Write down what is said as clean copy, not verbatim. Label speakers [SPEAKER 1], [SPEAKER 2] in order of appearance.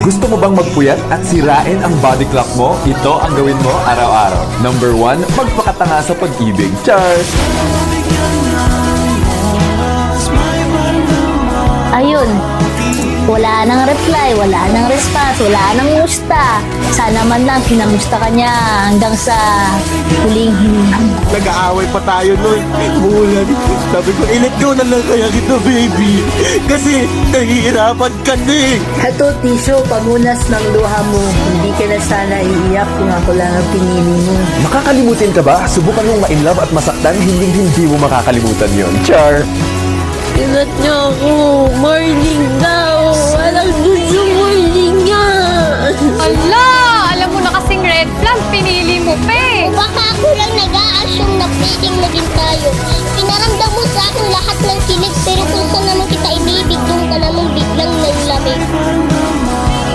[SPEAKER 1] Gusto mo bang magpuyat at sirain ang body clock mo? Ito ang gawin mo araw-araw. Number 1, magpakatanga sa pag-ibig. Cheers!
[SPEAKER 2] Ayun. Wala nang reply, wala nang response, wala nang musta. Sana man lang kinamusta ka niya hanggang sa huling hininga.
[SPEAKER 3] Nag-aaway pa tayo nun. Mulan. Sabi ko, i-let go na lang kaya kita, baby. Kasi nahihirapan ka na eh.
[SPEAKER 4] Heto, Tisyo, pamunas ng luha mo. Hindi ka na sana iiyak kung ako lang ang pinili mo.
[SPEAKER 1] Makakalimutin ka ba? Subukan mong ma-inlove at masaktan, hindi mo makakalimutan yon. Char!
[SPEAKER 2] Ingat niyo ako. Morning daw. Walang gusto morning nga.
[SPEAKER 5] Ala! Alam mo na kasing red flag, pinili mo pa eh.
[SPEAKER 2] Baka ako lang nag